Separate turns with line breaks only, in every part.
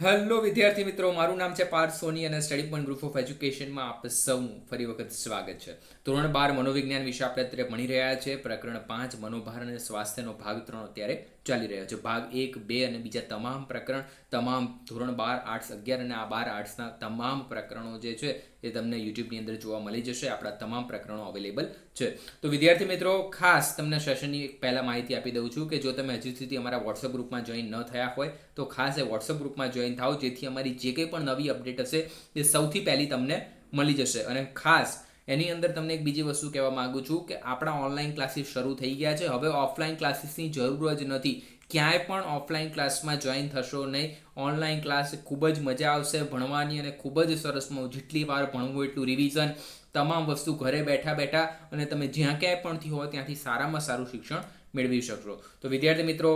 Hello વિદ્યાર્થી મિત્રો, મારું નામ છે પાર્થ સોની અને સ્ટડી પોઈન્ટ ગ્રુપ ઓફ એજ્યુકેશનમાં આપ સૌનું ફરી વખત સ્વાગત છે. ધોરણ 12 મનોવિજ્ઞાન વિશે આપણે અત્યારે ભણી રહ્યા છે. પ્રકરણ 5 મનોભાર અને સ્વાસ્થ્યનો ભાગ 3 અત્યારે ચાલી રહ્યો છે. ભાગ 1, 2 અને બીજા તમામ પ્રકરણ, તમામ ધોરણ 12 આર્ટ્સ 11 અને આ 12 આર્ટ્સના તમામ પ્રકરણો જે છે એ તમને યુટ્યુબની અંદર જોવા મળી જશે. આપણા તમામ પ્રકરણો અવેલેબલ છે. તો વિદ્યાર્થી મિત્રો, ખાસ તમને સેશનની પહેલાં માહિતી આપી દઉં છું કે જો તમે હજુ સુધી અમારા વોટ્સઅપ ગ્રુપમાં જોઈન ન થયા હોય તો ખાસ એ વોટ્સઅપ ગ્રુપમાં જોઈન થાઓ, જેથી અમારી જે કંઈ પણ નવી અપડેટ હશે એ સૌથી પહેલી તમને મળી જશે. અને ખાસ એની અંદર તમને એક બીજી વસ્તુ કહેવા માગું છું કે આપણા ઓનલાઈન ક્લાસીસ શરૂ થઈ ગયા છે. હવે ઓફલાઈન ક્લાસીસની જરૂર જ નથી. ક્યાંય પણ ઓફલાઈન ક્લાસમાં જોઈન થશો નહીં. ઓનલાઈન ક્લાસ ખૂબ જ મજા આવશે ભણવાની અને ખૂબ જ સરસ. જેટલી વાર ભણવું એટલું રિવિઝન, તમામ વસ્તુ ઘરે બેઠા બેઠા અને તમે જ્યાં ક્યાંય પણથી હો ત્યાંથી સારામાં સારું શિક્ષણ મેળવી શકશો. તો વિદ્યાર્થી મિત્રો,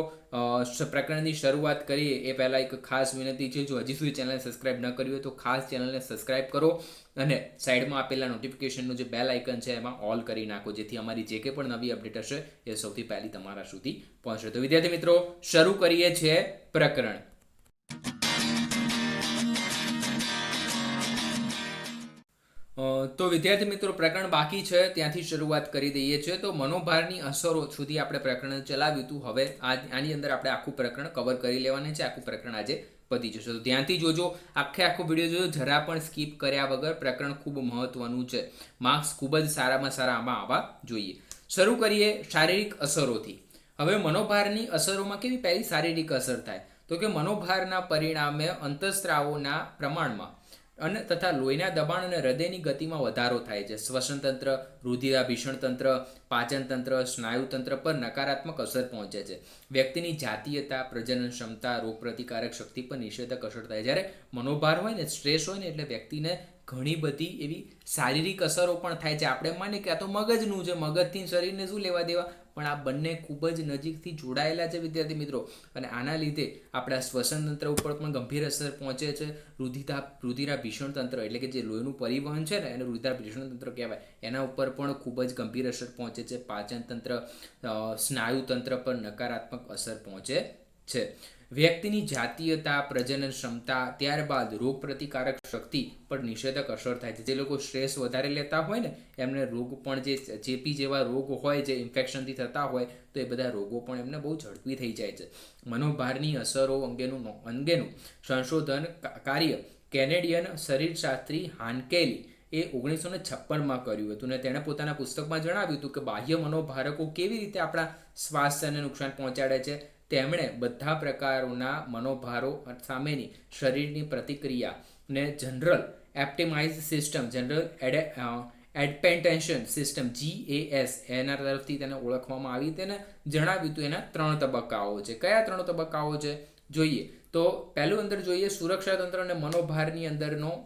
પ્રકરણની શરૂઆત કરીએ એ પહેલાં એક ખાસ વિનંતી છે. જો હજી સુધી ચેનલને સબસ્ક્રાઇબ ન કરી હોય તો ખાસ ચેનલને સબસ્ક્રાઇબ કરો અને સાઈડમાં આપેલા નોટિફિકેશનનું જે બેલ આઇકન છે એમાં ઓલ કરી નાખો, જેથી અમારી જે કંઈ પણ નવી અપડેટ હશે એ સૌથી પહેલી તમારા સુધી પહોંચે. તો વિદ્યાર્થી મિત્રો, શરૂ કરીએ છીએ પ્રકરણ. તો વિદ્યાર્થી મિત્રો, પ્રકરણ બાકી છે ત્યાંથી શરૂઆત કરી દઈએ છીએ. તો મનોભારની અસરો સુધી આપણે પ્રકરણ ચલાવ્યું હતું. હવે આની અંદર આપણે આખું પ્રકરણ કવર કરી લેવાનું છે. આખું પ્રકરણ આજે પતી જશે. તો ધ્યાનથી જોજો, આખો વિડીયો જોજો, જરા પણ સ્કીપ કર્યા વગર. પ્રકરણ ખૂબ મહત્વનું છે. માર્ક્સ ખૂબ જ સારામાં સારા આમાં આવવા જોઈએ. શરૂ કરીએ શારીરિક અસરોથી. હવે મનોભારની અસરોમાં કેવી પહેલી શારીરિક અસર થાય તો કે મનોભારના પરિણામે અંતઃસ્ત્રાવોના પ્રમાણમાં અને તથા લોહીના દબાણ અને હૃદયની ગતિમાં વધારો થાય છે. શ્વસન તંત્ર, રુધિરાભિસરણ તંત્ર, પાચન તંત્ર, સ્નાયુ તંત્ર પર નકારાત્મક અસર પહોંચે છે. વ્યક્તિની જાતીયતા, પ્રજનન ક્ષમતા, રોગપ્રતિકારક શક્તિ પર નિષેધક અસર થાય. જ્યારે મનોભાર હોય ને, સ્ટ્રેસ હોય ને, એટલે વ્યક્તિને ઘણી બધી એવી શારીરિક અસરો પણ થાય છે. આપણે માને કે આ તો મગજનું છે, મગજથી શરીરને શું લેવા દેવા, પણ આ બંને ખૂબ જ નજીકથી જોડાયેલા છે વિદ્યાર્થી મિત્રો. અને આના લીધે આપણા શ્વસન તંત્ર ઉપર પણ ગંભીર અસર પહોંચે છે. રુધિરાભિસરણ તંત્ર એટલે કે જે લોહીનું પરિવહન છે ને એને રુધિરાભિસરણ તંત્ર કહેવાય, એના ઉપર પણ ખૂબ જ ગંભીર અસર પહોંચે છે. પાચન તંત્ર, સ્નાયુ તંત્ર પર નકારાત્મક અસર પહોંચે છે. વ્યક્તિની જાતીયતા, પ્રજનન ક્ષમતા, ત્યારબાદ રોગ પ્રતિકારક શક્તિ પર નિષેધક અસર થાય છે. જે લોકો સ્ટ્રેસ વધારે લેતા હોય ને એમને રોગ પણ, જે ચેપી જેવા રોગ હોય, જે ઇન્ફેક્શનથી થતા હોય, તો એ બધા રોગો પણ એમને બહુ ઝડપી થઈ જાય છે. મનોભારની અસરો અંગેનું સંશોધન કાર્ય કેનેડિયન શરીરશાસ્ત્રી હાન્કેલી એ 1956માં કર્યું હતું અને તેણે પોતાના પુસ્તકમાં જણાવ્યું હતું કે બાહ્ય મનોભારકો કેવી રીતે આપણા સ્વાસ્થ્યને નુકસાન પહોંચાડે છે. તેમણે બધા પ્રકારોના મનોભારો સામેની શરીરની પ્રતિક્રિયાને જનરલ એપ્ટિમાઇઝ system, general adaptation system GAS એના તરફથી તેને ઓળખવામાં આવી. તેને જણાવ્યું હતું એના 3 તબક્કાઓ છે. કયા 3 તબક્કાઓ છે જોઈએ તો પહેલું અંદર જોઈએ સુરક્ષા તંત્ર અને મનોભારની અંદરનો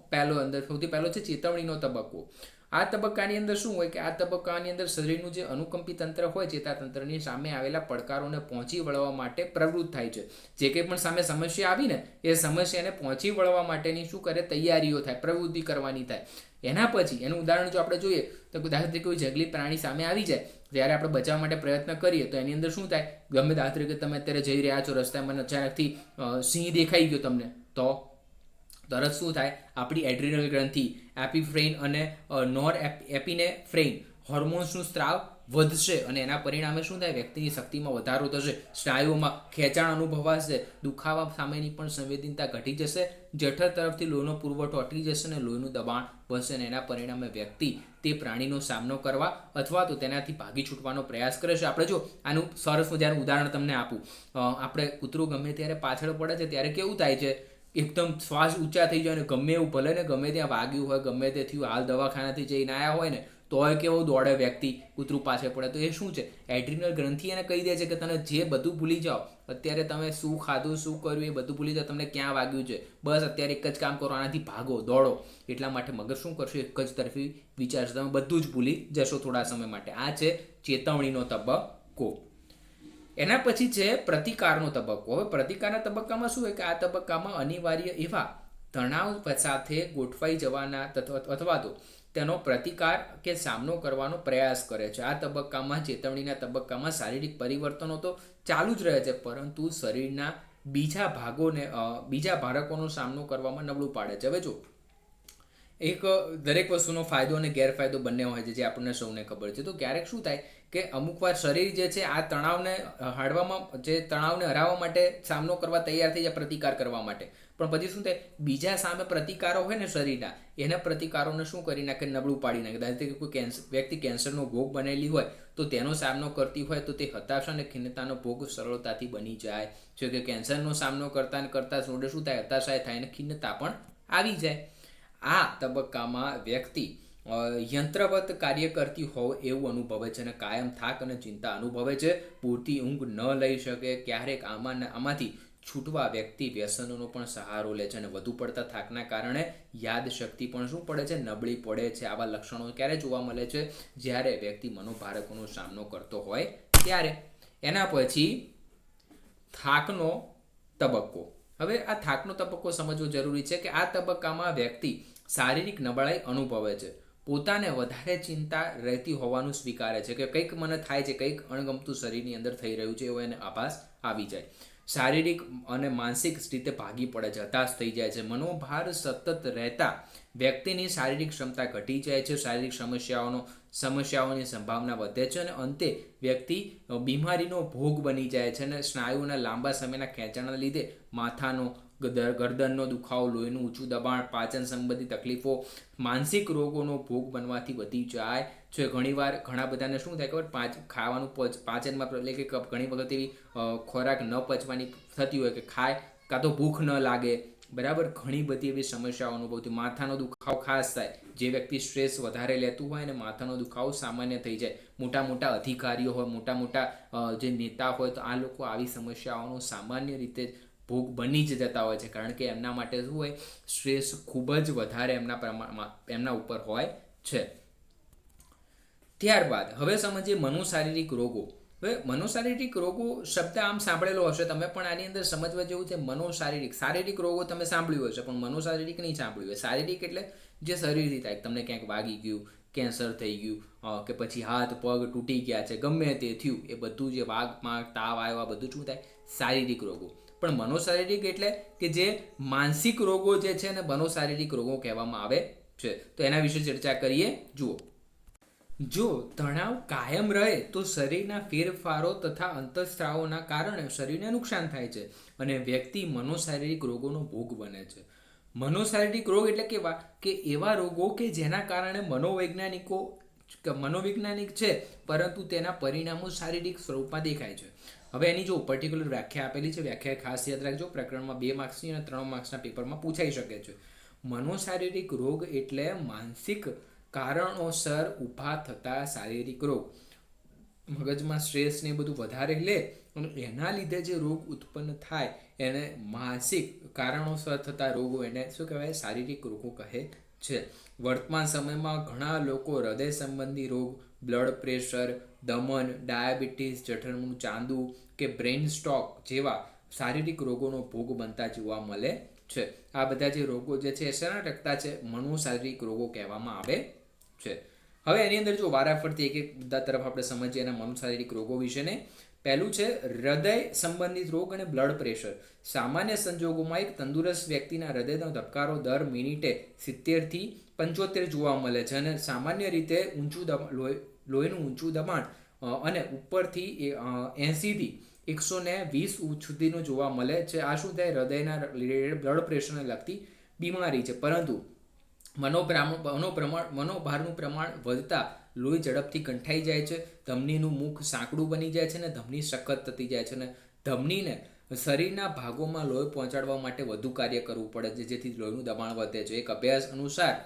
સૌથી પહેલો છે ચેતવણીનો તબક્કો. આ તબક્કાની અંદર શું હોય કે આ તબક્કાની અંદર શરીરનું જે અનુકંપી તંત્ર હોય, ચેતાતંત્રની સામે આવેલા પડકારોને પહોંચી વળવા માટે પ્રવૃત્ત થાય છે. જે કંઈ પણ સામે સમસ્યા આવી ને એ સમસ્યાને પહોંચી વળવા માટેની શું કરે, તૈયારીઓ થાય, પ્રવૃત્તિ કરવાની થાય. એના પછી એનું ઉદાહરણ જો આપણે જોઈએ તો દાખલા તરીકે કોઈ જંગલી પ્રાણી સામે આવી જાય ત્યારે આપણે બચાવવા માટે પ્રયત્ન કરીએ તો એની અંદર શું થાય, ગમે દાખલા તરીકે તમે અત્યારે જઈ રહ્યા છો રસ્તામાં, અચાનકથી સિંહ દેખાઈ ગયો તમને, તો તરત શું થાય, આપણી એડ્રિનલ ગ્રંથિ, એપિફ્રેન અને નોર એપિનેફ્રેન હોર્મોન્સનું સ્ત્રાવ વધશે અને એના પરિણામે શું થાય, વ્યક્તિની શક્તિમાં વધારો થશે, સ્નાયુઓમાં ખેંચાણ અનુભવાશે, દુખાવા સામેની પણ સંવેદનતા ઘટી જશે, જઠર તરફથી લોહીનો પુરવઠો અટકી જશે અને લોહીનું દબાણ વધશે અને એના પરિણામે વ્યક્તિ તે પ્રાણીનો સામનો કરવા અથવા તો તેનાથી ભાગી છૂટવાનો પ્રયાસ કરે છે. આપણે જો આનું સરસ મજાનું ઉદાહરણ તમને આપું, આપણે કૂતરું ગમે ત્યારે પાછળ પડે છે ત્યારે કેવું થાય છે, એકદમ શ્વાસ ઊંચા થઈ જાય અને ગમે એવું, ભલે ને ગમે ત્યાં વાગ્યું હોય, ગમે તે થયું, હાલ દવાખાનાથી જઈને આવ્યા હોય ને તોય કેવો દોડે વ્યક્તિ, કૂતરું પાછળ પડે. તો એ શું છે, એડ્રિનલ ગ્રંથિ એને કહી દે છે કે તને જે બધું ભૂલી જાઓ, અત્યારે તમે શું ખાધું, શું કર્યું એ બધું ભૂલી જાઓ, તમને ક્યાં વાગ્યું છે, બસ અત્યારે એક જ કામ કરો, આનાથી ભાગો, દોડો. એટલા માટે મગજ શું કરશે, એક જ તરફી વિચારશે, તમે બધું જ ભૂલી જશો થોડા સમય માટે. આ છે ચેતવણીનો તબક્કો. એના પછી છે પ્રતિકારનો તબક્કો. હવે પ્રતિકારના તબક્કામાં શું હોય કે આ તબક્કામાં અનિવાર્ય એવા તણાવ સાથે ગોઠવાઈ જવાના અથવા તો તેનો પ્રતિકાર કે સામનો કરવાનો પ્રયાસ કરે છે. આ તબક્કામાં, ચેતવણીના તબક્કામાં શારીરિક પરિવર્તનો તો ચાલુ જ રહે છે, પરંતુ શરીરના બીજા બાળકોનો સામનો કરવામાં નબળું પાડે છે. હવે જો દરેક વસ્તુનો ફાયદો અને ગેરફાયદો બંને હોય છે, જે આપણને સૌને ખબર છે. તો ક્યારેક શું થાય કે અમુક વાર શરીર જે છે આ તણાવને હરાવવા માટે સામનો કરવા તૈયાર થઈ જાય, પ્રતિકાર કરવા માટે. પણ પછી શું થાય, બીજા સામે પ્રતિકારો હોય ને શરીરના, એના પ્રતિકારોને શું કરી નાખે, નબળું પાડી નાખે. દાખલા તરીકે કોઈ વ્યક્તિ કેન્સરનો ભોગ બનેલી હોય તો તેનો સામનો કરતી હોય તો તે હતાશા અને ખિન્નતાનો ભોગ સરળતાથી બની જાય છે. કે કેન્સરનો સામનો કરતાં જોડે શું થાય, હતાશા થાય અને ખિન્નતા પણ આવી જાય. આ તબક્કામાં વ્યક્તિ યંત્રવત કાર્ય કરતી હોય એવું અનુભવે છે અને કાયમ થાક અને ચિંતા અનુભવે છે. પૂરતી ઊંઘ ન લઈ શકે. ક્યારેક આમાંથી છૂટવા વ્યક્તિ વ્યસનોનો પણ સહારો લે છે અને વધુ પડતા થાકના કારણે યાદશક્તિ પણ શું પડે છે, નબળી પડે છે. આવા લક્ષણો ક્યારે જોવા મળે છે, જ્યારે વ્યક્તિ મનોભારકોનો સામનો કરતો હોય ત્યારે. એના પછી થાકનો તબક્કો. હવે આ થાકનો તબક્કો સમજવો જરૂરી છે કે આ તબક્કામાં વ્યક્તિ શારીરિક નબળાઈ અનુભવે છે, પોતાને વધારે ચિંતા રહેતી હોવાનું સ્વીકારે છે કે કંઈક મને થાય છે, કંઈક અણગમતું શરીરની અંદર થઈ રહ્યું છે એવો એને આભાસ આવી જાય. શારીરિક અને માનસિક રીતે ભાગી પડે છે, હતાશ થઈ જાય છે. મનોભાર સતત રહેતા વ્યક્તિની શારીરિક ક્ષમતા ઘટી જાય છે, શારીરિક સમસ્યાઓની સંભાવના વધે છે અને અંતે વ્યક્તિ બીમારીનો ભોગ બની જાય છે. અને સ્નાયુઓના લાંબા સમયના ખેંચાણના લીધે માથાનો, ગરદનનો દુખાવો, લોહીનું ઊંચું દબાણ, પાચન સંબંધી તકલીફો, માનસિક રોગોનો ભોગ બનવાથી વધી જાય છે. ઘણીવાર ઘણા બધાને શું થાય ખબર, ખાવાનું પાચનમાં એટલે કે ઘણી વખત એવી ખોરાક ન પચવાની થતી હોય કે ખાય કાં તો ભૂખ ન લાગે, બરાબર. ઘણી બધી એવી સમસ્યાઓ અનુભવતી. માથાનો દુખાવો ખાસ થાય, જે વ્યક્તિ સ્ટ્રેસ વધારે લેતું હોય અને માથાનો દુખાવો સામાન્ય થઈ જાય. મોટા અધિકારીઓ હોય, મોટા જે નેતા હોય, તો આ લોકો આવી સમસ્યાઓનો સામાન્ય રીતે ભોગ બની જ જતા હોય છે, કારણ કે એમના માટે શું હોય, સ્ટ્રેસ ખૂબ જ વધારે એમના ઉપર હોય છે. ત્યારબાદ હવે સમજીએ મનોશારીરિક રોગો. હવે મનોશારીરિક રોગો શબ્દ આમ સાંભળેલો હશે તમે, પણ આની અંદર સમજવા જેવું છે. શારીરિક રોગો તમે સાંભળ્યું હશે, પણ મનોશારીરિક નહીં સાંભળ્યું હોય. શારીરિક એટલે જે શરીરથી થાય, તમને ક્યાંક વાગી ગયું, કેન્સર થઈ ગયું, કે પછી હાથ પગ તૂટી ગયા છે, ગમે તે થયું, એ બધું જે વાગમાં તાવ આવ્યો, આ બધું શું થાય, શારીરિક રોગો. પણ મનોશારીરિક એટલે કે જે માનસિક રોગો જે છે ને મનોશારીરિક રોગો કહેવામાં આવે છે. તો એના વિશે ચર્ચા કરીએ. જુઓ, જો તણાવ કાયમ રહે તો શરીરના ફેરફારો તથા અંતઃસ્ત્રાવોના કારણે શરીરને નુકસાન થાય છે અને વ્યક્તિ મનોશારીરિક રોગોનો ભોગ બને છે. મનોશારીરિક રોગ એટલે કેવા કે એવા રોગો કે જેના કારણે મનોવૈજ્ઞાનિક છે, પરંતુ તેના પરિણામો શારીરિક સ્વરૂપમાં દેખાય છે. હવે એની જો પર્ટિક્યુલર વ્યાખ્યા આપેલી છે, વ્યાખ્યા ખાસ યાદ રાખજો. પ્રકરણમાં 2 માર્ક્સની અને 3 માર્ક્સના પેપરમાં પૂછાઈ શકે છે. મનોશારીરિક રોગ એટલે માનસિક કારણોસર ઊભા થતા શારીરિક રોગ. મગજમાં સ્ટ્રેસ ને બધું વધારે લે અને એના લીધે જે રોગ ઉત્પન્ન થાય એને માનસિક કારણોસર થતા રોગો, એને શું કહેવાય, શારીરિક રોગો કહે છે. વર્તમાન સમયમાં ઘણા લોકો હૃદય સંબંધી રોગ, બ્લડ પ્રેશર, દમન, ડાયાબિટીસ, જઠરનું ચાંદુ કે બ્રેઇન સ્ટ્રોક જેવા શારીરિક રોગોનો ભોગ બનતા જોવા મળે છે. આ બધા જે રોગો જે છે એ શેના ટકતા છે, મનોશારીરિક રોગો કહેવામાં આવે છે. હવે એની અંદર જો વારાફરતી એક મુદ્દા તરફ આપણે સમજીએ એના મનોશારીરિક રોગો વિશેને. પહેલું છે હૃદય સંબંધિત રોગ અને બ્લડ પ્રેશર. સામાન્ય સંજોગોમાં એક તંદુરસ્ત વ્યક્તિના હૃદયનો ધબકારો દર મિનિટે 70 થી 75 જોવા મળે છે અને સામાન્ય રીતે લોહીનું ઊંચું દબાણ અને ઉપરથી 80 થી 120 સુધીનું જોવા મળે છે. આ શું થાય, હૃદયના બ્લડ પ્રેશરને લગતી બીમારી છે. પરંતુ મનોભારનું પ્રમાણ વધતા લોહી ઝડપથી ગંઠાઈ જાય છે, ધમનીનું મુખ સાંકડું બની જાય છે અને ધમની સખત થતી જાય છે અને ધમનીને શરીરના ભાગોમાં લોહી પહોંચાડવા માટે વધુ કાર્ય કરવું પડે છે, જેથી લોહીનું દબાણ વધે છે. એક અભ્યાસ અનુસાર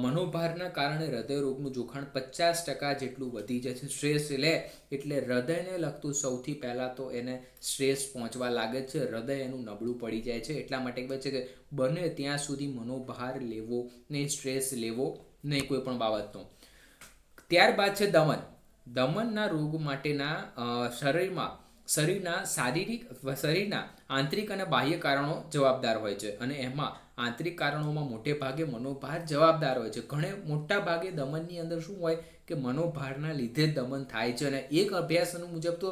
મનોભારના કારણે હૃદયરોગનું જોખમ 50% જેટલું વધી જાય છે. સ્ટ્રેસ લે એટલે હૃદયને લગતું સૌથી પહેલાં તો એને સ્ટ્રેસ પહોંચવા લાગે છે, હૃદય એનું નબળું પડી જાય છે. એટલા માટે કહે છે કે બને ત્યાં સુધી મનોભાર લેવો નહીં, સ્ટ્રેસ લેવો નહીં કોઈ પણ બાબતનો. ત્યારબાદ છે દમનના રોગ માટેના શરીરના આંતરિક અને બાહ્ય કારણો જવાબદાર હોય છે અને એમાં આંતરિક કારણોમાં મોટે ભાગે મનોભાર જવાબદાર હોય છે. મોટા ભાગે દમનની અંદર શું હોય કે મનોભારના લીધે જ દમન થાય છે. અને એક અભ્યાસ મુજબ તો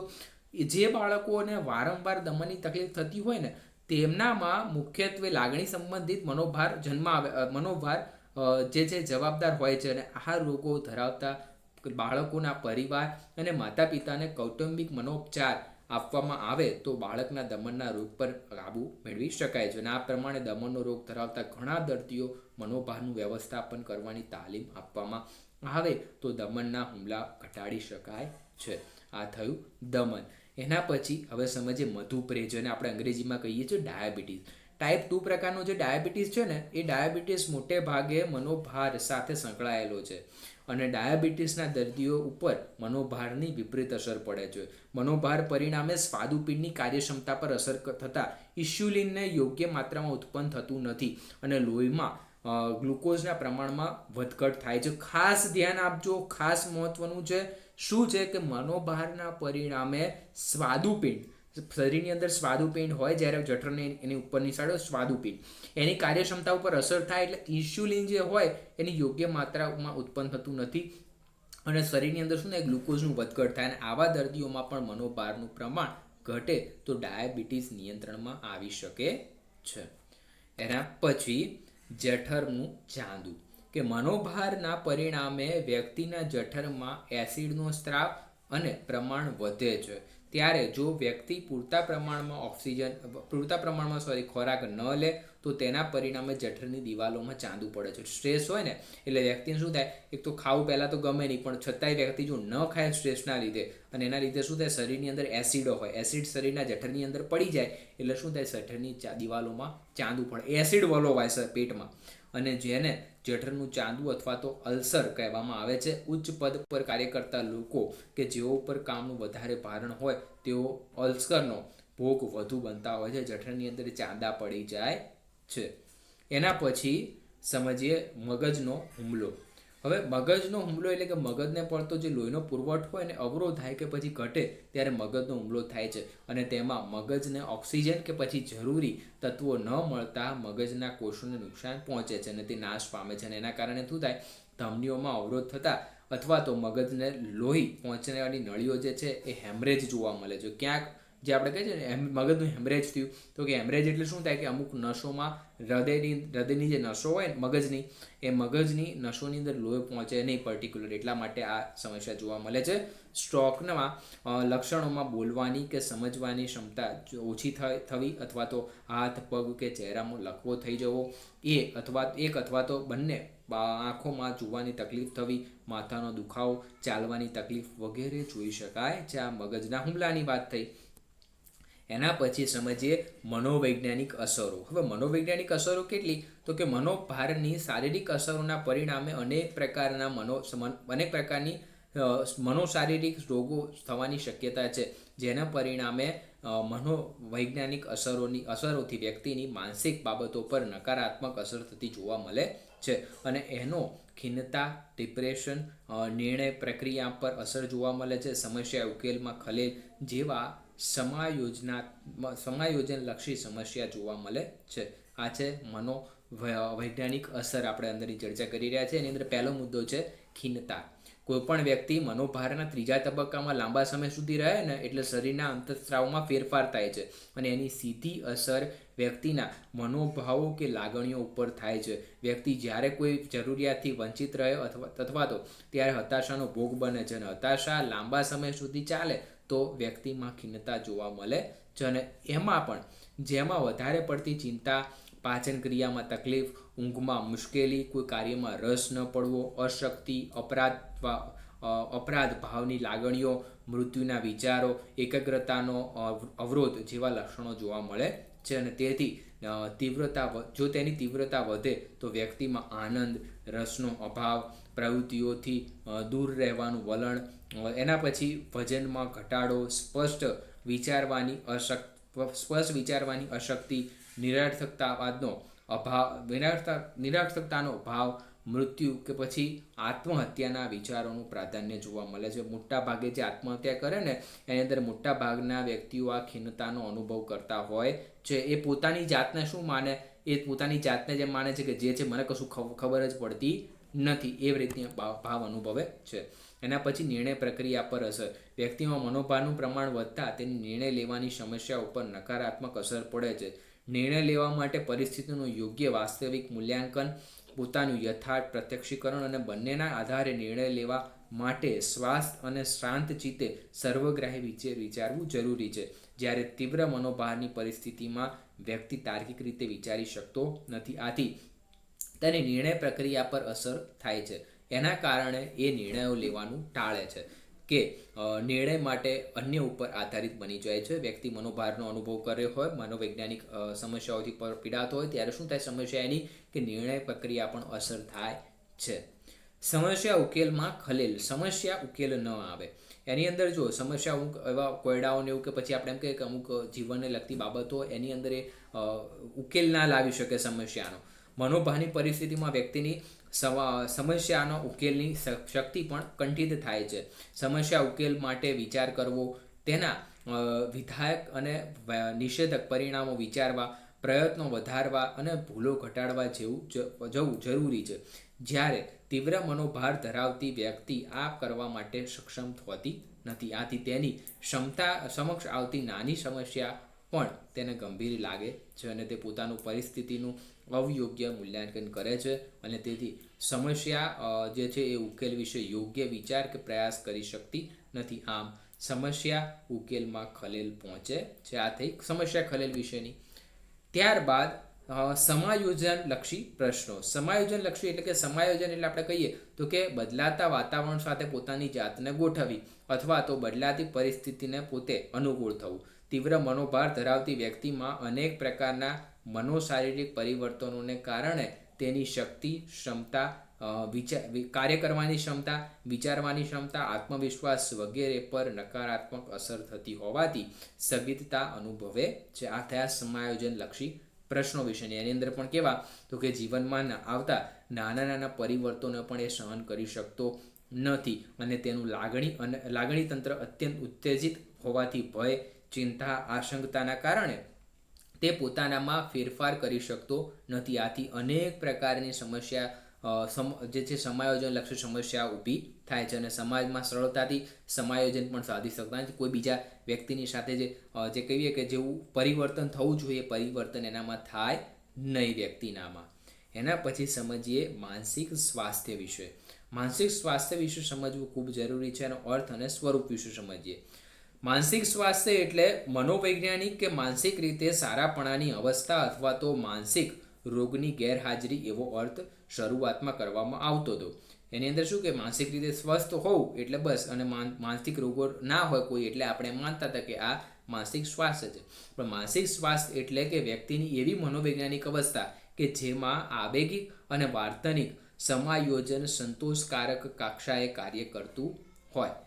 જે બાળકોને વારંવાર દમનની તકલીફ થતી હોય ને તેમનામાં મુખ્યત્વે લાગણી સંબંધિત મનોભાર જે છે જવાબદાર હોય છે, અને આ રોગો ધરાવતા બાળકોના પરિવાર અને માતા પિતાને કૌટુંબિક મનોપચાર આપવામાં આવે તો બાળકના દમનના રોગ પર કાબૂ મેળવી શકાય છે. અને આ પ્રમાણે દમનનો રોગ ધરાવતા ઘણા દર્દીઓ મનોભારનું વ્યવસ્થાપન કરવાની તાલીમ આપવામાં આવે તો દમનના હુમલા ઘટાડી શકાય છે. આ થયું દમન. એના પછી હવે સમજીએ મધુપ્રેહ, જેને આપણે અંગ્રેજીમાં કહીએ છીએ ડાયાબિટીસ. ટાઈપ 2 પ્રકારનો જે ડાયાબિટીસ છે ને એ ડાયાબિટીસ મોટે ભાગે મનોભાર સાથે સંકળાયેલો છે, અને ડાયાબિટીસના દર્દીઓ ઉપર મનોભારની વિપરીત અસર પડે છે. મનોભાર પરિણામે સ્વાદુપિંડની કાર્યક્ષમતા પર અસર થતાં ઇન્સ્યુલિનને યોગ્ય માત્રામાં ઉત્પન્ન થતું નથી અને લોહીમાં ગ્લુકોઝના પ્રમાણમાં વધઘટ થાય છે. ખાસ ધ્યાન આપજો, ખાસ મહત્વનું છે. શું છે કે મનોભારના પરિણામે સ્વાદુપિંડ, શરીરની અંદર સ્વાદુપિંડ હોય, જ્યારે જઠરની એની ઉપરની સાઈડ સ્વાદુપિંડ, એની કાર્યક્ષમતા ઉપર અસર થાય એટલે ઇન્સ્યુલિન જે હોય એની યોગ્ય માત્રામાં ઉત્પન્ન થતું નથી અને શરીરની અંદર શું થાય, ગ્લુકોઝનું વધઘટ થાય. અને આવા દર્દીઓમાં પણ મનોભારનું પ્રમાણ ઘટે તો ડાયાબિટીસ નિયંત્રણમાં આવી શકે છે. એના પછી જઠરનું ચાંદુ, કે મનોભારના પરિણામે વ્યક્તિના જઠરમાં એસિડનો સ્ત્રાવ અને પ્રમાણ વધે છે. ત્યારે જો વ્યક્તિ પૂરતા પ્રમાણમાં ખોરાક ન લે તો તેના પરિણામે જઠરની દિવાલોમાં ચાંદુ પડે છે. સ્ટ્રેસ હોય ને એટલે વ્યક્તિને શું થાય, એક તો ખાવું પહેલાં તો ગમે નહીં, પણ છતાંય વ્યક્તિ જો ન ખાય સ્ટ્રેસના લીધે, અને એના લીધે શું થાય, શરીરની અંદર એસિડો હોય, એસિડ શરીરના જઠરની અંદર પડી જાય એટલે શું થાય, જઠરની દિવાલોમાં ચાંદુ પડે, એસિડ વલોવાય પેટમાં, અને જેને જઠરનું ચાંદુ અથવા તો અલ્સર કહેવામાં આવે છે. ઉચ્ચ પદ પર કાર્ય કરતા લોકો કે જેઓ ઉપર કામનું વધારે ભારણ હોય તેઓ અલ્સરનો ભોગ વધુ બનતા હોય છે, જઠરની અંદર ચાંદા પડી જાય છે. એના પછી સમજીએ મગજનો હુમલો. હવે મગજનો હુમલો એટલે કે મગજને પડતો જે લોહીનો પુરવઠો હોય ને અવરોધ થાય કે પછી ઘટે ત્યારે મગજનો હુમલો થાય છે, અને તેમાં મગજને ઓક્સિજન કે પછી જરૂરી તત્વો ન મળતા મગજના કોષોને નુકસાન પહોંચે છે અને તે નાશ પામે છે. અને એના કારણે શું થાય, ધમનીઓમાં અવરોધ થતા અથવા તો મગજને લોહી પહોંચવાની નળીઓ જે છે એ હેમરેજ જોવા મળે છે. ક્યાંક જે આપણે કહીએ છીએ ને મગજનું હેમરેજ થયું, તો કે હેમરેજ એટલે શું થાય કે અમુક નસોમાં હૃદયની જે નસો હોય મગજની, એ મગજની નસોની અંદર લોહી પહોંચે નહીં પર્ટિક્યુલર, એટલા માટે આ સમસ્યા જોવા મળે છે. સ્ટ્રોકના લક્ષણોમાં બોલવાની કે સમજવાની ક્ષમતા ઓછી થવી અથવા તો હાથ, પગ કે ચહેરામાં લકવો થઈ જવો, એક અથવા તો બંને આંખોમાં જોવાની તકલીફ થવી, માથાનો દુખાવો, ચાલવાની તકલીફ વગેરે જોઈ શકાય છે. આ મગજના હુમલાની વાત થઈ. એના પછી સમજીએ મનોવૈજ્ઞાનિક અસરો. હવે મનોવૈજ્ઞાનિક અસરો કેટલી, તો કે મનોભારની શારીરિક અસરોના પરિણામે અનેક પ્રકારની મનોશારીરિક રોગો થવાની શક્યતા છે, જેના પરિણામે મનોવૈજ્ઞાનિક અસરોથી વ્યક્તિની માનસિક બાબતો પર નકારાત્મક અસર થતી જોવા મળે છે, અને એનો ખિન્નતા, ડિપ્રેશન, નિર્ણય પ્રક્રિયા પર અસર જોવા મળે છે, સમસ્યા ઉકેલમાં ખલેલ જેવા સમાયોજનલક્ષી સમસ્યા જોવા મળે છે. આ છે મનોવૈજ્ઞાનિક અસર. આપણે અંદરની ચર્ચા કરી રહ્યા છીએ. એની અંદર પહેલો મુદ્દો છે ખિન્નતા. કોઈપણ વ્યક્તિ મનોભારના ત્રીજા તબક્કામાં લાંબા સમય સુધી રહે ને એટલે શરીરના અંતઃસ્ત્રાવમાં ફેરફાર થાય છે, અને એની સીધી અસર વ્યક્તિના મનોભાવો કે લાગણીઓ ઉપર થાય છે. વ્યક્તિ જ્યારે કોઈ જરૂરિયાતથી વંચિત રહે અથવા તો ત્યારે હતાશાનો ભોગ બને છે, અને હતાશા લાંબા સમય સુધી ચાલે તો વ્યક્તિમાં ખિન્નતા જોવા મળે છે. અને એમાં પણ જેમાં વધારે પડતી ચિંતા, પાચન ક્રિયામાં તકલીફ, ઊંઘમાં મુશ્કેલી, કોઈ કાર્યમાં રસ ન પડવો, અશક્તિ, અપરાધ ભાવની લાગણીઓ, મૃત્યુના વિચારો, એકાગ્રતાનો અવરોધ જેવા લક્ષણો જોવા મળે છે. અને તેથી તેની તીવ્રતા વધે તો વ્યક્તિમાં આનંદ, રસનો અભાવ, પ્રવૃત્તિઓથી દૂર રહેવાનું વલણ, એના પછી વજનમાં ઘટાડો, સ્પષ્ટ વિચારવાની અશક્તિ, નિરર્થકતાનો અભાવ, મૃત્યુ કે પછી આત્મહત્યાના વિચારોનું પ્રાધાન્ય જોવા મળે છે. મોટા ભાગે જે આત્મહત્યા કરે ને એની અંદર મોટા ભાગના વ્યક્તિઓ આ ખિન્નતાનો અનુભવ કરતા હોય છે. એ પોતાની જાતને શું માને, એ પોતાની જાતને જેમ માને છે કે જે છે મને કશું ખબર જ પડતી નથી, એવી રીતની ભાવ અનુભવે છે. એના પછી નિર્ણય પ્રક્રિયા પર અસર. વ્યક્તિમાં મનોભારનું પ્રમાણ વધતા તેની નિર્ણય લેવાની સમસ્યા ઉપર નકારાત્મક અસર પડે છે. નિર્ણય લેવા માટે પરિસ્થિતિનું યોગ્ય વાસ્તવિક મૂલ્યાંકન, પોતાનું યથાર્થ પ્રત્યક્ષીકરણ અને બંનેના આધારે નિર્ણય લેવા માટે સ્વાસ્થ્ય અને શાંત ચિત્તે સર્વગ્રાહી વિચારવું જરૂરી છે. જ્યારે તીવ્ર મનોભારની પરિસ્થિતિમાં વ્યક્તિ તાર્કિક રીતે વિચારી શકતો નથી. આથી તેની નિર્ણય પ્રક્રિયા પર અસર થાય છે. એના કારણે એ નિર્ણયો લેવાનું ટાળે છે કે નિર્ણય માટે અન્ય ઉપર આધારિત બની જાય છે. વ્યક્તિ મનોભારનો અનુભવ કર્યો હોય, મનોવૈજ્ઞાનિક સમસ્યાઓથી પીડાતો હોય ત્યારે શું થાય સમસ્યા એની કે નિર્ણય પ્રક્રિયા પણ અસર થાય છે. સમસ્યા ઉકેલમાં ખલેલ. સમસ્યા ઉકેલ ન આવે એની અંદર જો સમસ્યા અમુક એવા કોયડાઓને એવું કે પછી આપણે એમ કહીએ કે અમુક જીવનને લગતી બાબતો એની અંદર એ ઉકેલ ના લાવી શકે સમસ્યાનો. મનોભારની પરિસ્થિતિમાં વ્યક્તિની સમસ્યાનો ઉકેલની શક્તિ પણ કંઠિત થાય છે. સમસ્યા ઉકેલ માટે વિચાર કરવો, તેના વિધાયક અને નિષેધક પરિણામો વિચારવા, પ્રયત્નો વધારવા અને ભૂલો ઘટાડવા જવું જરૂરી છે. જ્યારે તીવ્ર મનોભાર ધરાવતી વ્યક્તિ આ કરવા માટે સક્ષમ હોતી નથી. આથી તેની ક્ષમતા સમક્ષ આવતી નાની સમસ્યા પણ તેને ગંભીર લાગે છે અને તે પોતાનું પરિસ્થિતિનું અવયોગ્ય મૂલ્યાંકન કરે છે અને તેથી સમસ્યા જે છે એ ઉકેલ વિશે યોગ્ય વિચાર કે પ્રયાસ કરી શકતી નથી. આમ સમસ્યા ઉકેલમાં ખલેલ પહોંચે છે. આ થઈ સમસ્યા ખલેલ વિશેની. ત્યારબાદ સમાયોજનલક્ષી પ્રશ્નો. સમાયોજનલક્ષી એટલે કે સમાયોજન એટલે આપણે કહીએ તો કે બદલાતા વાતાવરણ સાથે પોતાની જાતને ગોઠવવી અથવા તો બદલાતી પરિસ્થિતિને પોતે અનુકૂળ થવું. તીવ્ર મનોભાર ધરાવતી વ્યક્તિમાં અનેક પ્રકારના મનોશારીરિક પરિવર્તનોને કારણે તેની શક્તિ, ક્ષમતા, કાર્ય કરવાની ક્ષમતા, વિચારવાની ક્ષમતા, આત્મવિશ્વાસ વગેરે પર નકારાત્મક અસર થતી હોવાથી સ્થગિતતા અનુભવે છે. આ થયા સમાયોજનલક્ષી પ્રશ્નો વિશેની. એની અંદર પણ કેવા તો કે જીવનમાં આવતા નાના નાના પરિવર્તનો પણ એ સહન કરી શકતો નથી અને તેનું લાગણી તંત્ર અત્યંત ઉત્તેજિત હોવાથી ભય, ચિંતા, આશંકતાના કારણે તે પોતાનામાં ફેરફાર કરી શકતો નથી. આથી અનેક પ્રકારની સમસ્યા જે છે સમાયોજનલક્ષી સમસ્યા ઊભી થાય છે અને સમાજમાં સરળતાથી સમાયોજન પણ સાધી શકતા નથી. કોઈ બીજા વ્યક્તિની સાથે જે કહીએ કે જેવું પરિવર્તન થવું જોઈએ પરિવર્તન એનામાં થાય નહીં વ્યક્તિનામાં. એના પછી સમજીએ માનસિક સ્વાસ્થ્ય વિશે. માનસિક સ્વાસ્થ્ય વિશે સમજવું ખૂબ જરૂરી છે. એનો અર્થ અને સ્વરૂપ વિશે સમજીએ. માનસિક સ્વાસ્થ્ય એટલે મનોવૈજ્ઞાનિક કે માનસિક રીતે સારાપણાની અવસ્થા અથવા તો માનસિક રોગની ગેરહાજરી એવો અર્થ શરૂઆતમાં કરવામાં આવતો હતો. એની અંદર શું કે માનસિક રીતે સ્વસ્થ હોવું એટલે બસ, અને માનસિક રોગો ના હોય કોઈ એટલે આપણે માનતા હતા કે આ માનસિક સ્વાસ્થ્ય છે. પણ માનસિક સ્વાસ્થ્ય એટલે કે વ્યક્તિની એવી મનોવૈજ્ઞાનિક અવસ્થા કે જેમાં આવેગિક અને વાર્તનિક સમાયોજન સંતોષકારક કક્ષાએ કાર્ય કરતું હોય.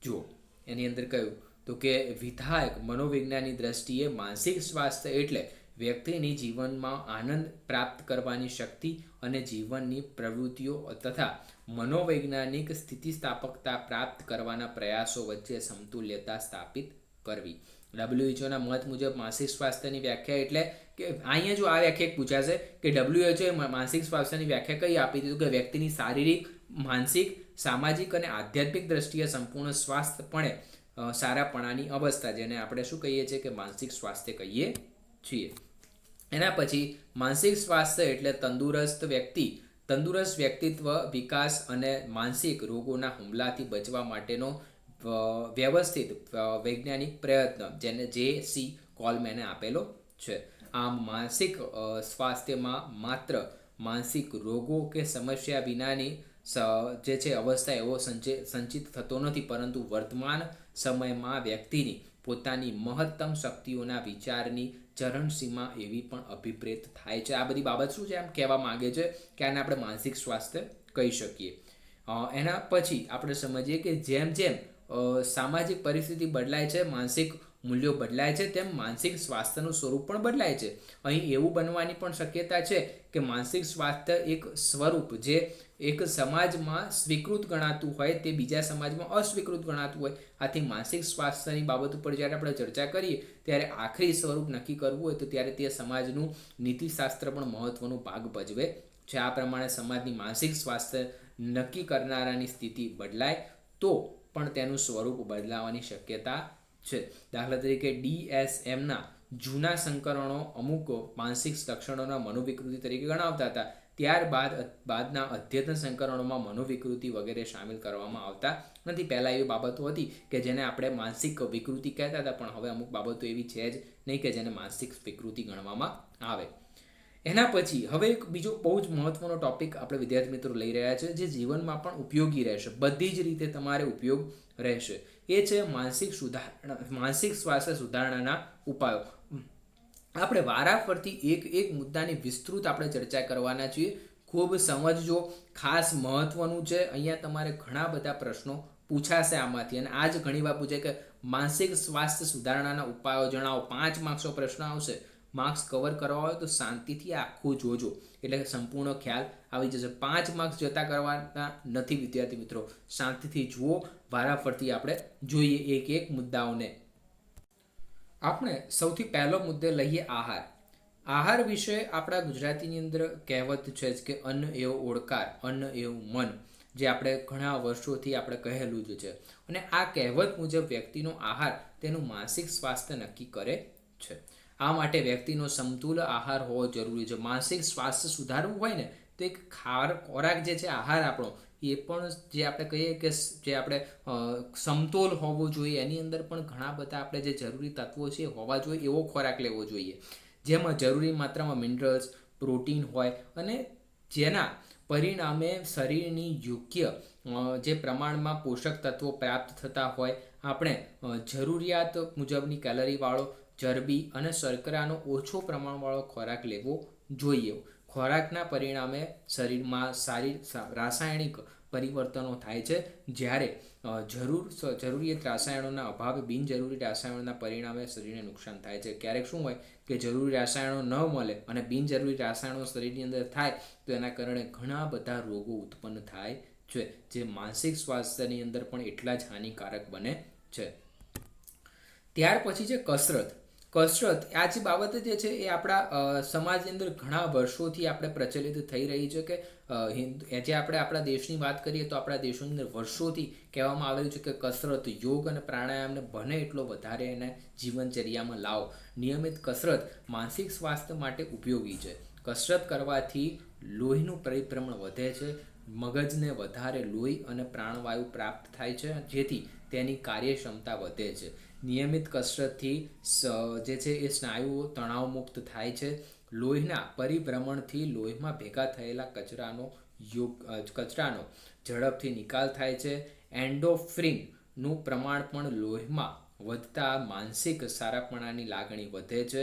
જુઓ એની અંદર કહ્યું તો કે વિધાયક મનોવિજ્ઞાનની દ્રષ્ટિએ માનસિક સ્વાસ્થ્ય એટલે વ્યક્તિની જીવનમાં આનંદ પ્રાપ્ત કરવાની શક્તિ અને જીવનની પ્રવૃત્તિઓ તથા મનોવૈજ્ઞાનિક સ્થિતિસ્થાપકતા પ્રાપ્ત કરવાના પ્રયાસો વચ્ચે સમતુલ્યતા સ્થાપિત કરવી. WHO મત મુજબ માનસિક સ્વાસ્થ્યની વ્યાખ્યા એટલે કે અહીંયા જો આ વ્યાખ્યા પૂછાશે કે WHO માનસિક સ્વાસ્થ્યની વ્યાખ્યા કઈ આપી દીધું કે વ્યક્તિની શારીરિક, માનસિક, સામાજિક અને આધ્યાત્મિક દ્રષ્ટિએ સંપૂર્ણ સ્વાસ્થ્યપણે સારાપણાની અવસ્થા, જેને આપણે શું કહીએ છીએ કે માનસિક સ્વાસ્થ્ય કહીએ છીએ. એના પછી માનસિક સ્વાસ્થ્ય એટલે તંદુરસ્ત વ્યક્તિત્વ વિકાસ અને માનસિક રોગોના હુમલાથી બચવા માટેનો વ્યવસ્થિત વૈજ્ઞાનિક પ્રયત્ન, જેને J.C. કોલમેને આપેલો છે. આમ માનસિક સ્વાસ્થ્યમાં માત્ર માનસિક રોગો કે સમસ્યા વિનાની જે છે અવસ્થા એવો સંચિત થતો નથી, પરંતુ વર્તમાન સમયમાં વ્યક્તિની પોતાની મહત્તમ શક્તિઓના વિચારની ચરણસીમા એવી પણ અભિપ્રેત થાય છે. આ બધી બાબત શું છે આમ કહેવા માંગે છે કે આને આપણે માનસિક સ્વાસ્થ્ય કહી શકીએ. એના પછી આપણે સમજીએ કે જેમ જેમ સામાજિક પરિસ્થિતિ બદલાય છે, માનસિક મૂલ્યો બદલાય છે, તેમ માનસિક સ્વાસ્થ્યનું સ્વરૂપ પણ બદલાય છે. અહીં એવું બનવાની પણ શક્યતા છે કે માનસિક સ્વાસ્થ્ય એક સ્વરૂપ જે એક સમાજમાં સ્વીકૃત ગણાતું હોય તે બીજા સમાજમાં અસ્વીકૃત ગણાતું હોય. આથી માનસિક સ્વાસ્થ્યની બાબત ઉપર જ્યારે આપણે ચર્ચા કરીએ ત્યારે આખરી સ્વરૂપ નક્કી કરવું હોય તો ત્યારે તે સમાજનું નીતિશાસ્ત્ર પણ મહત્વનો ભાગ ભજવે છે. આ પ્રમાણે સમાજની માનસિક સ્વાસ્થ્ય નક્કી કરનારાની સ્થિતિ બદલાય તો પણ તેનું સ્વરૂપ બદલાવાની શક્યતા છે. દાખલા તરીકે DSMના જૂના સંસ્કરણો અમુક માનસિક લક્ષણોના મનોવિકૃતિ તરીકે ગણાવતા હતા. બાદના અદ્યતન સંસ્કરણોમાં મનોવિકૃતિ વગેરે સામેલ કરવામાં આવતા નથી. પહેલાં એવી બાબતો હતી કે જેને આપણે માનસિક વિકૃતિ કહેતા હતા, પણ હવે અમુક બાબતો એવી છે જ નહીં કે જેને માનસિક વિકૃતિ ગણવામાં આવે. એના પછી હવે એક બીજો બહુ જ મહત્વનો ટોપિક આપણે વિદ્યાર્થી મિત્રો લઈ રહ્યા છે, જે જીવનમાં પણ ઉપયોગી રહેશે, બધી જ રીતે તમારે ઉપયોગ રહેશે. એ છે માનસિક સ્વાસ્થ્ય સુધારણાના ઉપાયો. આપણે વારાફરતી એક મુદ્દાની વિસ્તૃત આપણે ચર્ચા કરવાના છીએ. ખૂબ સમજજો, ખાસ મહત્વનું છે. અહીંયા તમારે ઘણા બધા પ્રશ્નો પૂછાશે આમાંથી, અને આજ ઘણી વાર પૂછે કે માનસિક સ્વાસ્થ્ય સુધારણાના ઉપાયો જણાવો. 5 માર્ક્સનો પ્રશ્ન આવશે. માર્ક્સ કવર કરવા હોય તો શાંતિથી આખું જોજો, એટલે સંપૂર્ણ ખ્યાલ આવી જશે. 5 માર્ક્સ જતા કરવાના નથી વિદ્યાર્થી મિત્રો, શાંતિથી જુઓ. વારાફરતી આપણે જોઈએ એક મુદ્દાઓને. આપણે સૌથી પહેલો મુદ્દે લઈએ આહાર. આહાર વિશે આપણા ગુજરાતીની અંદર કહેવત છે જ કે અન્ન એવો ઓળકાર, અન્ન એવું મન, જે આપણે ઘણા વર્ષોથી આપણે કહેલું જ છે. અને આ કહેવત મુજબ વ્યક્તિનો આહાર તેનું માનસિક સ્વાસ્થ્ય નક્કી કરે છે. આ માટે વ્યક્તિનો સમતુલ આહાર હોવો જરૂરી છે. માનસિક સ્વાસ્થ્ય સુધારવું હોય ને તો એક ખોરાક જે છે, આહાર આપણો, એ પણ જે આપણે કહીએ કે જે આપણે સમતોલ હોવો જોઈએ. એની અંદર પણ ઘણા બધા આપણે જે જરૂરી તત્વો છે હોવા જોઈએ એવો ખોરાક લેવો જોઈએ, જેમાં જરૂરી માત્રામાં મિનરલ્સ, પ્રોટીન હોય અને જેના પરિણામે શરીરની યોગ્ય જે પ્રમાણમાં પોષક તત્વો પ્રાપ્ત થતા હોય. આપણે જરૂરિયાત મુજબની કેલરીવાળો, ચરબી અને શર્કરાનો ઓછો પ્રમાણવાળો ખોરાક લેવો જોઈએ. ખોરાકના પરિણામે શરીરમાં સારી રાસાયણિક પરિવર્તનો થાય છે, જ્યારે જરૂરિયાત રાસાયણોના અભાવે બિનજરૂરી રાસાયણોના પરિણામે શરીરને નુકસાન થાય છે. ક્યારેક શું હોય કે જરૂરી રાસાયણો ન મળે અને બિનજરૂરી રાસાયણો શરીરની અંદર થાય તો એના કારણે ઘણા બધા રોગો ઉત્પન્ન થાય છે, જે માનસિક સ્વાસ્થ્યની અંદર પણ એટલા જ હાનિકારક બને છે. ત્યાર પછી છે કસરત. આ જે બાબત જે છે એ આપણા સમાજની અંદર ઘણા વર્ષોથી આપણે પ્રચલિત થઈ રહી છે કે જે આપણે આપણા દેશની વાત કરીએ તો આપણા દેશોની અંદર વર્ષોથી કહેવામાં આવેલું છે કે કસરત, યોગ અને પ્રાણાયામને બને એટલો વધારે એને જીવનચર્યામાં લાવો. નિયમિત કસરત માનસિક સ્વાસ્થ્ય માટે ઉપયોગી છે. કસરત કરવાથી લોહીનું પરિભ્રમણ વધે છે, મગજને વધારે લોહી અને પ્રાણવાયુ પ્રાપ્ત થાય છે, જેથી તેની કાર્યક્ષમતા વધે છે. નિયમિત કસરતથી જે છે એ સ્નાયુઓ તણાવમુક્ત થાય છે. લોહીના પરિભ્રમણથી લોહીમાં ભેગા થયેલા કચરાનો ઝડપથી નિકાલ થાય છે. એન્ડોર્ફિનનું પ્રમાણ પણ લોહીમાં વધતા માનસિક સારાપણાની લાગણી વધે છે.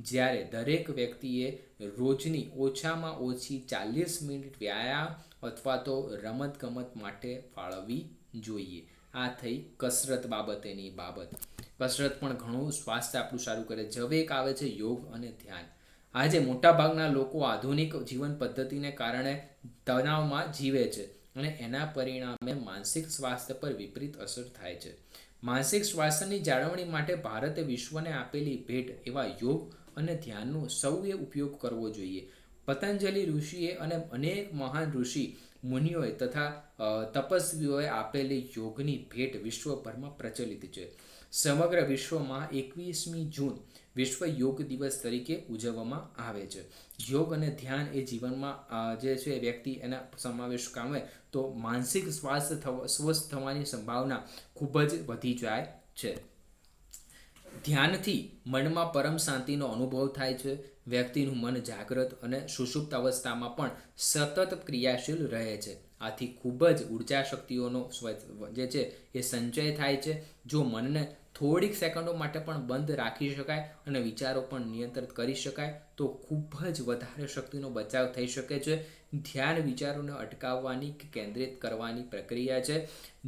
જ્યારે દરેક વ્યક્તિએ રોજની ઓછામાં ઓછી 40 મિનિટ વ્યાયામ અથવા તો રમતગમત માટે ફાળવવી જોઈએ. આ થઈ કસરત બાબતેની બાબત. કસરત પણ ઘણું સ્વાસ્થ્ય આપણું સારું કરે છે. હવે એક આવે છે યોગ અને ધ્યાન. આજે મોટાભાગના લોકો આધુનિક જીવન પદ્ધતિને કારણે તણાવમાં જીવે છે અને એના પરિણામે માનસિક સ્વાસ્થ્ય પર વિપરીત અસર થાય છે. માનસિક સ્વાસ્થ્યની જાળવણી માટે ભારતે વિશ્વને આપેલી ભેટ એવા યોગ અને ધ્યાનનો સૌએ ઉપયોગ કરવો જોઈએ. પતંજલિ ઋષિએ અને અનેક મહાન ઋષિ મુનિઓએ તથા તપસ્વીઓએ આપેલી યોગની ભેટ વિશ્વભરમાં પ્રચલિત છે. સમગ્ર વિશ્વમાં 21મી જૂન વિશ્વ યોગ દિવસ તરીકે ઉજવવામાં આવે છે. યોગ અને ધ્યાન એ જીવનમાં જે છે વ્યક્તિ એના સમાવેશ પામે તો માનસિક સ્વસ્થ થવાની સંભાવના ખૂબ જ વધી જાય છે. ધ્યાનથી મનમાં પરમ શાંતિનો અનુભવ થાય છે. વ્યક્તિનું મન જાગૃત અને સુષુપ્ત અવસ્થામાં પણ સતત ક્રિયાશીલ રહે છે. આથી ખૂબ જ ઉર્જા શક્તિઓનો જે છે એ સંચય થાય છે. જો મનને થોડીક સેકન્ડો માટે પણ બંધ રાખી શકાય અને વિચારો પણ નિયંત્રિત કરી શકાય તો ખૂબ જ વધારે શક્તિનો બચાવ થઈ શકે છે. ધ્યાન વિચારોને અટકાવવાની કે કેન્દ્રિત કરવાની પ્રક્રિયા છે.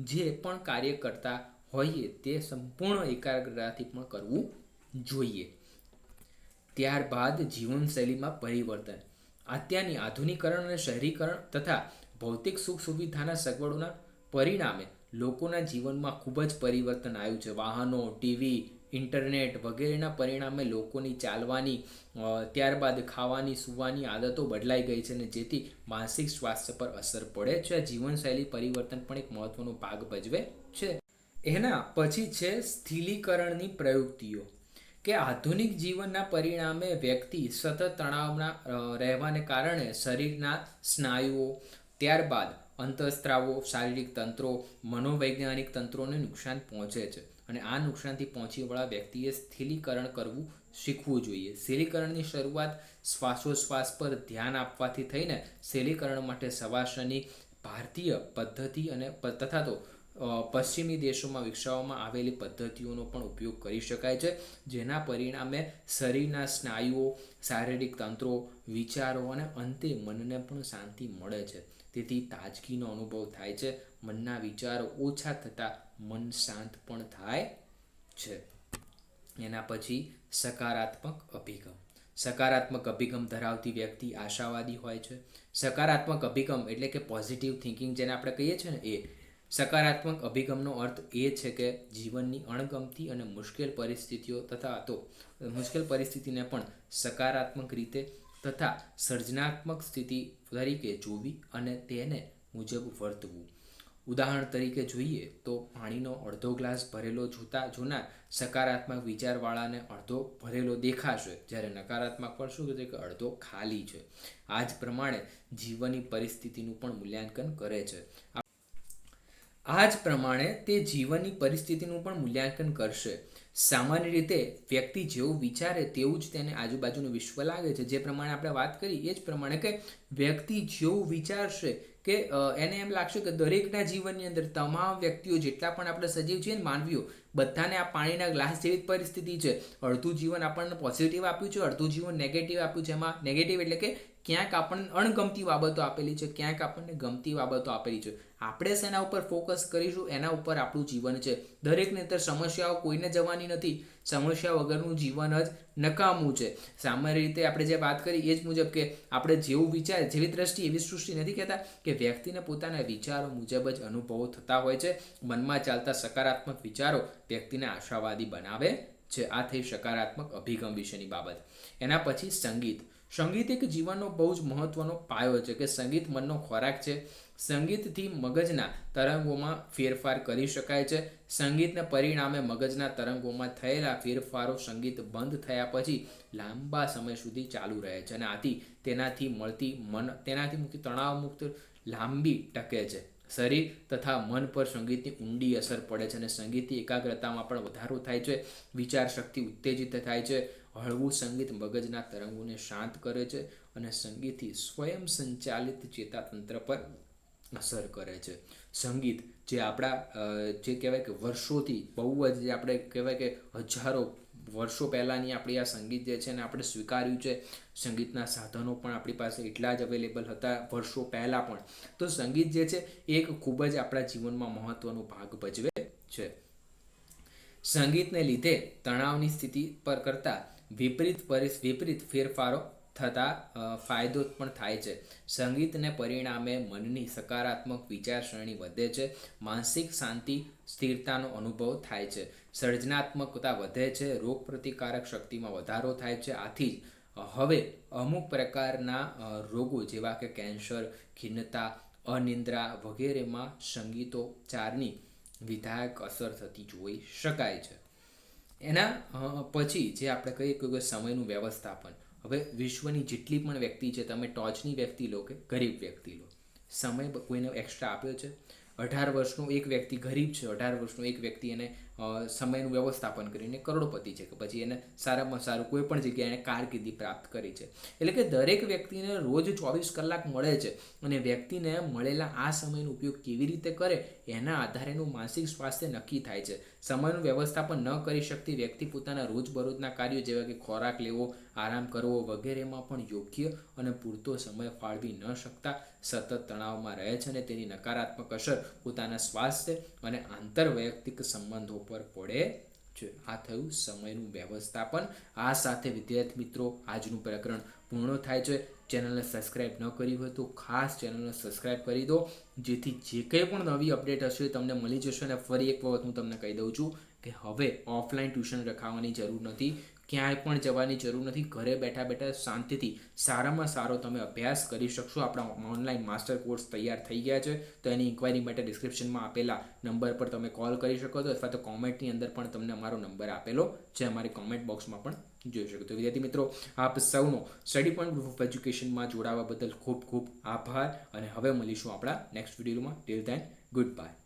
જે પણ કાર્ય કરતા હોઈએ તે સંપૂર્ણ એકાગ્રતાથી પણ કરવું જોઈએ. ત્યારબાદ જીવનશૈલીમાં પરિવર્તન. અત્યારની આધુનિકરણ અને શહેરીકરણ તથા ભૌતિક સુખ સુવિધાના સગવડોના પરિણામે લોકોના જીવનમાં ખૂબ જ પરિવર્તન આવ્યું છે. વાહનો, ટીવી, ઇન્ટરનેટ વગેરેના પરિણામે લોકોની ચાલવાની ત્યારબાદ ખાવાની સૂવાની આદતો બદલાઈ ગઈ છે અને જેથી માનસિક સ્વાસ્થ્ય પર અસર પડે છે. જીવનશૈલી પરિવર્તન પણ એક મહત્વનો ભાગ ભજવે છે. એના પછી છે સ્થિરીકરણની પ્રયુક્તિઓ, કે આધુનિક જીવનના પરિણામે વ્યક્તિ સતત તણાવના રહેવાને કારણે શરીરના સ્નાયુઓ, ત્યારબાદ અંતઃસ્ત્રાવો, શારીરિક તંત્રો, મનોવૈજ્ઞાનિક તંત્રોને નુકસાન પહોંચે છે અને આ નુકસાનથી પહોંચીવાળા વ્યક્તિએ સ્થિરીકરણ કરવું શીખવું જોઈએ. સ્થિરીકરણની શરૂઆત શ્વાસોશ્વાસ પર ધ્યાન આપવાથી થઈને સ્થિરીકરણ માટે શવાસનની ભારતીય પદ્ધતિ અને તથા તો પશ્ચિમી દેશોમાં વિકસાવવામાં આવેલી પદ્ધતિઓનો પણ ઉપયોગ કરી શકાય છે, જેના પરિણામે શરીરના સ્નાયુઓ, શારીરિક તંત્રો, વિચારો અને અંતે મનને પણ શાંતિ મળે છે. તેથી તાજગીનો અનુભવ થાય છે, મનના વિચારો ઓછા થતાં મન શાંત પણ થાય છે. એના પછી સકારાત્મક અભિગમ. સકારાત્મક અભિગમ ધરાવતી વ્યક્તિ આશાવાદી હોય છે. સકારાત્મક અભિગમ એટલે કે પોઝિટિવ થિંકિંગ જેને આપણે કહીએ છીએ ને, એ સકારાત્મક અભિગમનો અર્થ એ છે કે જીવનની અણગમતી અને મુશ્કેલ પરિસ્થિતિઓ તથા તો મુશ્કેલ પરિસ્થિતિને પણ સકારાત્મક રીતે તથા સર્જનાત્મક સ્થિતિ તરીકે જોવી અને તેને મુજબ વર્તવું. ઉદાહરણ તરીકે જોઈએ તો પાણીનો અડધો ગ્લાસ ભરેલો જોનાર સકારાત્મક વિચારવાળાને અડધો ભરેલો દેખાશે, જ્યારે નકારાત્મક પર શું છે કે અડધો ખાલી છે. આ જ પ્રમાણે જીવનની પરિસ્થિતિનું પણ મૂલ્યાંકન કરે છે. આ જ પ્રમાણે તે જીવનની પરિસ્થિતિનું પણ મૂલ્યાંકન કરશે. સામાન્ય રીતે વ્યક્તિ જેવું વિચારે તેવું જ તેને આજુબાજુનું વિશ્વ લાગે છે. જે પ્રમાણે આપણે વાત કરી એ જ પ્રમાણે કે વ્યક્તિ જેવું વિચારશે કે એને એમ લાગશે કે દરેકના જીવનની અંદર તમામ વ્યક્તિઓ જેટલા પણ આપણે સજીવ છીએ ને માનવીઓ, બધાને આ પાણીના ગ્લાસ જેવી જ પરિસ્થિતિ છે. અડધું જીવન આપણને પોઝિટિવ આપ્યું છે, અડધું જીવન નેગેટિવ આપ્યું છે. એમાં નેગેટિવ એટલે કે ક્યાંક આપણને અણગમતી બાબતો આપેલી છે, ક્યાંક આપણને ગમતી બાબતો આપેલી છે. આપણે શેના ઉપર ફોકસ કરીશું એના ઉપર આપણું જીવન છે. દરેકને અંદર સમસ્યાઓ કોઈને જવાની નથી. સમસ્યા વગરનું જીવન જ નકામું છે. સામાન્ય રીતે આપણે જે વાત કરી એ જ મુજબ કે આપણે જેવું વિચાર જેવી દ્રષ્ટિ એવી સૃષ્ટિ નથી કહેતા કે વ્યક્તિને પોતાના વિચારો મુજબ જ અનુભવો થતા હોય છે. મનમાં ચાલતા સકારાત્મક વિચારો વ્યક્તિને આશાવાદી બનાવે છે. આ થઈ સકારાત્મક અભિગમ વિશેની બાબત. એના પછી સંગીત. સંગીત એક જીવનનો બહુ જ મહત્વનો પાયો છે કે સંગીત મનનો ખોરાક છે. સંગીતથી મગજના તરંગોમાં ફેરફાર કરી શકાય છે. સંગીતને પરિણામે મગજના તરંગોમાં થયેલા ફેરફારો સંગીત બંધ થયા પછી લાંબા સમય સુધી ચાલુ રહે છે અને આથી તેનાથી મુક્તિ તણાવ મુક્ત લાંબી ટકે છે. શરીર તથા મન પર સંગીતની ઊંડી અસર પડે છે અને સંગીતની એકાગ્રતામાં પણ વધારો થાય છે. વિચાર શક્તિ ઉત્તેજિત થાય છે. હળવું સંગીત મગજના તરંગોને શાંત કરે છે અને સંગીતથી સ્વયં સંચાલિત ચેતાતંત્ર પર અસર કરે છે. સંગીત જે આપણા જે કહેવાય કે વર્ષોથી બહુ જ આપણે કહેવાય કે હજારો વર્ષો પહેલાંની આપણી આ સંગીત જે છે ને આપણે સ્વીકાર્યું છે. સંગીતના સાધનો પણ આપણી પાસે એટલા જ અવેલેબલ હતા વર્ષો પહેલાં પણ. તો સંગીત જે છે એ એક ખૂબ જ આપણા જીવનમાં મહત્વનો ભાગ ભજવે છે. સંગીતને લીધે તણાવની સ્થિતિ પર કરતાં વિપરીત ફેરફારો થતા ફાયદો પણ થાય છે. સંગીતને પરિણામે મનની સકારાત્મક વિચારસરણી વધે છે. માનસિક શાંતિ, સ્થિરતાનો અનુભવ થાય છે. સર્જનાત્મકતા વધે છે. રોગપ્રતિકારક શક્તિમાં વધારો થાય છે. આથી જ હવે અમુક પ્રકારના રોગો જેવા કે કેન્સર, ખિન્નતા, અનિદ્રા વગેરેમાં સંગીતોચ્ચારની વિધાયક અસર થતી જોઈ શકાય છે. એના પછી જે આપણે કહીએ કે સમયનું વ્યવસ્થાપન. હવે વિશ્વની જેટલી પણ વ્યક્તિ છે, તમે ટોચની વ્યક્તિ લો કે ગરીબ વ્યક્તિ લો, સમય કોઈને એક્સ્ટ્રા આપ્યો છે? 18 વર્ષનો એક વ્યક્તિ ગરીબ છે, 18 વર્ષનો એક વ્યક્તિ એને સમયનું વ્યવસ્થાપન કરીને કરોડપતિ છે કે પછી એને સારામાં સારું કોઈ પણ જગ્યાએ એને કારકિર્દી પ્રાપ્ત કરી છે. એટલે કે દરેક વ્યક્તિને રોજ 24 કલાક મળે છે અને વ્યક્તિને મળેલા આ સમયનો ઉપયોગ કેવી રીતે કરે એના આધારે એનું માનસિક સ્વાસ્થ્ય નક્કી થાય છે. સમયનું વ્યવસ્થાપન ન કરી શકતી વ્યક્તિ પોતાના રોજબરોજના કાર્યો જેવા કે ખોરાક લેવો, આરામ કરવો વગેરેમાં પણ યોગ્ય અને પૂરતો સમય ફાળવી ન શકતા સતત તણાવમાં રહે છે અને તેની નકારાત્મક અસર પોતાના સ્વાસ્થ્ય અને આંતરવૈયક્તિક સંબંધો પર પડે છે. આ થયું સમયનું વ્યવસ્થાપન. આ સાથે વિદ્યાર્થી મિત્રો આજનું પ્રકરણ પૂર્ણ થાય છે. ચેનલને સબસ્ક્રાઈબ ન કરી હોય તો ખાસ ચેનલને સબસ્ક્રાઈબ કરી દો, જેથી જે કંઈ પણ નવી અપડેટ હશે તમને મળી જશે. અને ફરી એક વખત હું તમને કહી દઉં છું કે હવે ઓફલાઈન ટ્યુશન રખાવવાની જરૂર નથી, ક્યાંય પણ જવાની જરૂર નથી, ઘરે બેઠા બેઠા શાંતિથી સારામાં સારો તમે અભ્યાસ કરી શકશો. આપણા ઓનલાઈન માસ્ટર કોર્સ તૈયાર થઈ ગયા છે, તો એની ઇન્ક્વાયરી માટે ડિસ્ક્રિપ્શનમાં આપેલા નંબર પર તમે કોલ કરી શકો છો, અથવા તો કોમેન્ટની અંદર પણ તમને અમારો નંબર આપેલો છે, અમારી કોમેન્ટ બોક્સમાં પણ જોઈ શકો. તો વિદ્યાર્થી મિત્રો, આપ સૌનો સ્ટડી પોઈન્ટ ગ્રુપ ઓફ એજ્યુકેશનમાં જોડાવા બદલ ખૂબ ખૂબ આભાર, અને હવે મળીશું આપણા નેક્સ્ટ વિડીયોમાં. Till then, good bye.